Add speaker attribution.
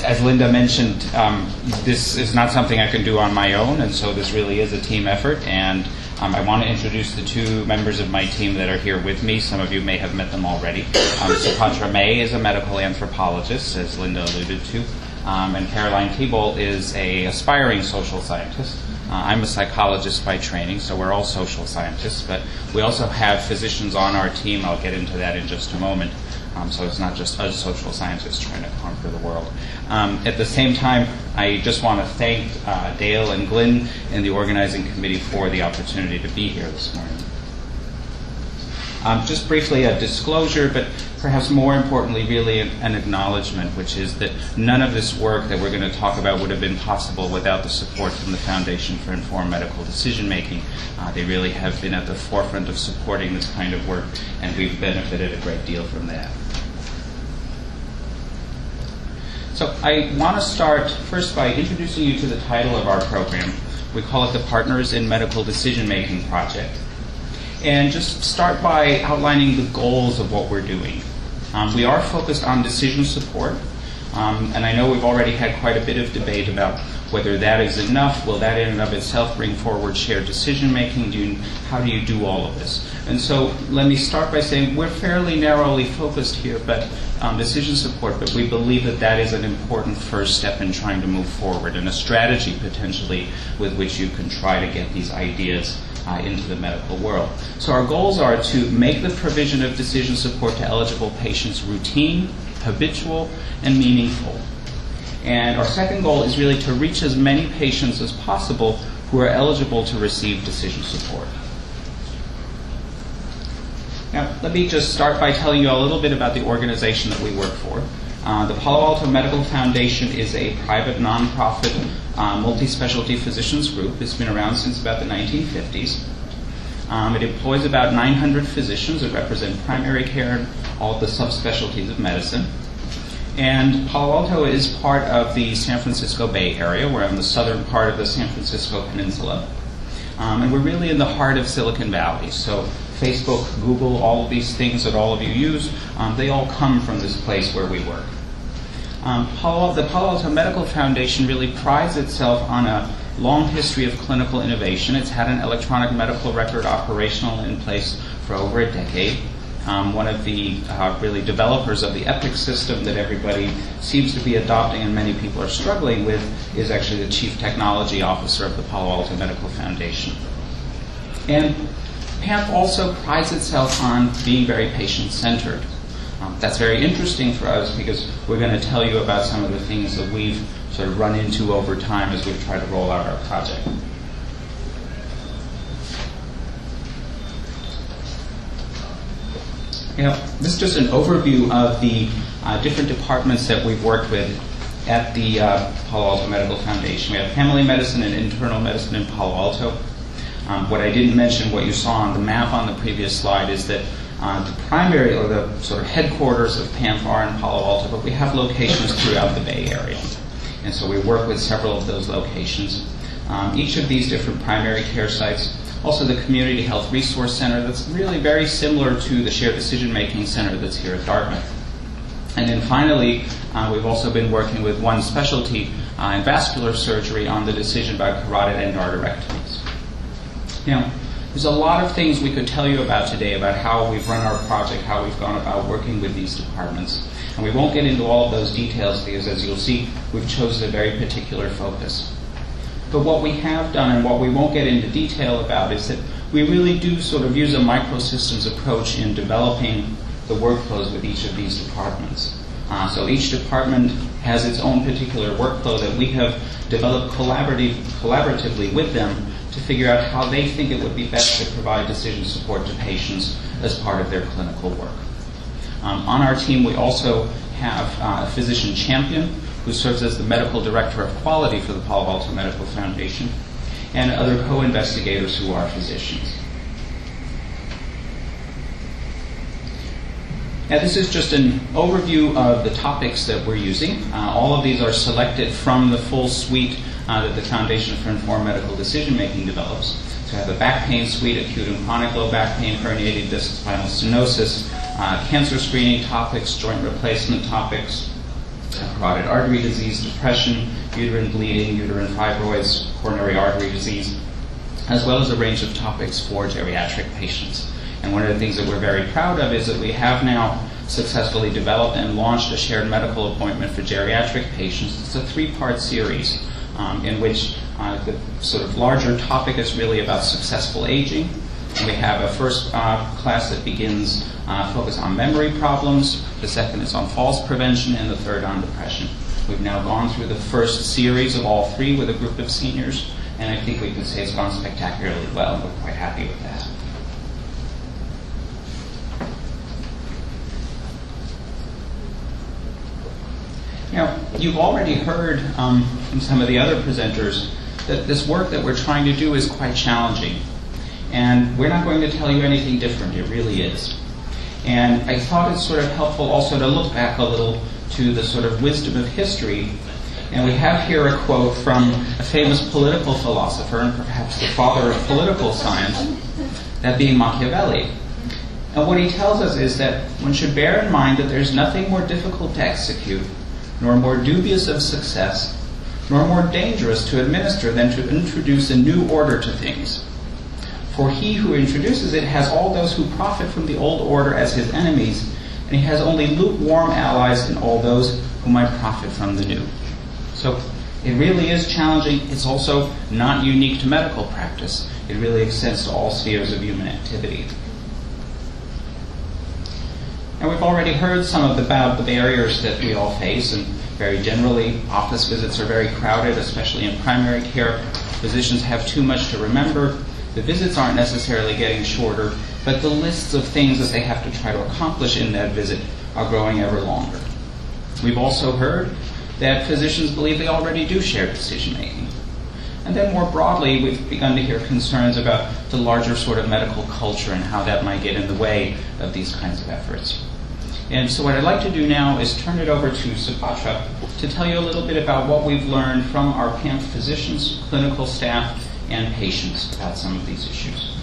Speaker 1: As Linda mentioned, this is not something I can do on my own, and so this really is a team effort. And I want to introduce the two members of my team that are here with me. Some of you may have met them already. Supantra May is a medical anthropologist, as Linda alluded to, and Caroline Thibault is an aspiring social scientist. I'm a psychologist by training, so we're all social scientists, but we also have physicians on our team. I'll get into that in just a moment. So it's not just us social scientists trying to conquer the world. At the same time, I just want to thank Dale and Glenn and the organizing committee for the opportunity to be here this morning. Just briefly a disclosure, but perhaps more importantly really an acknowledgement, which is that none of this work that we're going to talk about would have been possible without the support from the Foundation for Informed Medical Decision Making. They really have been at the forefront of supporting this kind of work, and we've benefited a great deal from that. So I want to start first by introducing you to the title of our program. We call it the Partners in Medical Decision Making Project. And just start by outlining the goals of what we're doing. We are focused on decision support, and I know we've already had quite a bit of debate about whether that is enough. Will that in and of itself bring forward shared decision making? How do you do all of this? And so let me start by saying we're fairly narrowly focused here, but decision support, but we believe that that is an important first step in trying to move forward, and a strategy potentially with which you can try to get these ideas into the medical world. So our goals are to make the provision of decision support to eligible patients routine, habitual, and meaningful. And our second goal is really to reach as many patients as possible who are eligible to receive decision support. Now, let me just start by telling you a little bit about the organization that we work for. The Palo Alto Medical Foundation is a private, nonprofit, multi-specialty physicians group. It's been around since about the 1950s. It employs about 900 physicians that represent primary care and all the subspecialties of medicine. And Palo Alto is part of the San Francisco Bay Area. We're on the southern part of the San Francisco Peninsula. And we're really in the heart of Silicon Valley. So Facebook, Google, all of these things that all of you use, they all come from this place where we work. The Palo Alto Medical Foundation really prides itself on a long history of clinical innovation. It's had an electronic medical record operational in place for over a decade. One of the really developers of the EPIC system that everybody seems to be adopting and many people are struggling with is actually the Chief Technology Officer of the Palo Alto Medical Foundation. And PAMF also prides itself on being very patient-centered. That's very interesting for us because we're going to tell you about some of the things that we've sort of run into over time as we've tried to roll out our project. This is just an overview of the different departments that we've worked with at the Palo Alto Medical Foundation. We have family medicine and internal medicine in Palo Alto. What I didn't mention, what you saw on the map on the previous slide, is that the primary or the sort of headquarters of PAMF are in Palo Alto, but we have locations throughout the Bay Area. And so we work with several of those locations. Each of these different primary care sites, also the Community Health Resource Center that's really very similar to the Shared Decision Making Center that's here at Dartmouth. And then finally, we've also been working with one specialty in vascular surgery on the decision about carotid endarterectomies. Now, there's a lot of things we could tell you about today about how we've run our project, how we've gone about working with these departments. And we won't get into all of those details because, as you'll see, we've chosen a very particular focus. But what we have done and what we won't get into detail about is that we really do sort of use a microsystems approach in developing the workflows with each of these departments. So each department has its own particular workflow that we have developed collaboratively with them to figure out how they think it would be best to provide decision support to patients as part of their clinical work. On our team, we also have a physician champion who serves as the medical director of quality for the Palo Alto Medical Foundation, and other co-investigators who are physicians. Now, this is just an overview of the topics that we're using. All of these are selected from the full suite that the Foundation for Informed Medical Decision Making develops. So we have the back pain suite, acute and chronic low back pain, herniated disc, spinal stenosis, cancer screening topics, joint replacement topics, carotid artery disease, depression, uterine bleeding, uterine fibroids, coronary artery disease, as well as a range of topics for geriatric patients. And one of the things that we're very proud of is that we have now successfully developed and launched a shared medical appointment for geriatric patients. It's a 3-part series in which the sort of larger topic is really about successful aging. And we have a first class that begins focus on memory problems, the second is on falls prevention, and the third on depression. We've now gone through the first series of all 3 with a group of seniors, and I think we can say it's gone spectacularly well, and we're quite happy with that. Now, you've already heard from some of the other presenters that this work that we're trying to do is quite challenging. And we're not going to tell you anything different. It really is. And I thought it's sort of helpful also to look back a little to the sort of wisdom of history. And we have here a quote from a famous political philosopher, and perhaps the father of political science, that being Machiavelli. And what he tells us is that one should bear in mind that there's nothing more difficult to execute, nor more dubious of success, nor more dangerous to administer than to introduce a new order to things. For he who introduces it has all those who profit from the old order as his enemies, and he has only lukewarm allies in all those who might profit from the new. So it really is challenging. It's also not unique to medical practice. It really extends to all spheres of human activity. And we've already heard some about the barriers that we all face, and very generally, office visits are very crowded, especially in primary care. Physicians have too much to remember. The visits aren't necessarily getting shorter, but the lists of things that they have to try to accomplish in that visit are growing ever longer. We've also heard that physicians believe they already do shared decision-making. And then more broadly, we've begun to hear concerns about the larger sort of medical culture and how that might get in the way of these kinds of efforts. And so what I'd like to do now is turn it over to Subhatra to tell you a little bit about what we've learned from our PAMF physicians, clinical staff, and patients about some of these issues.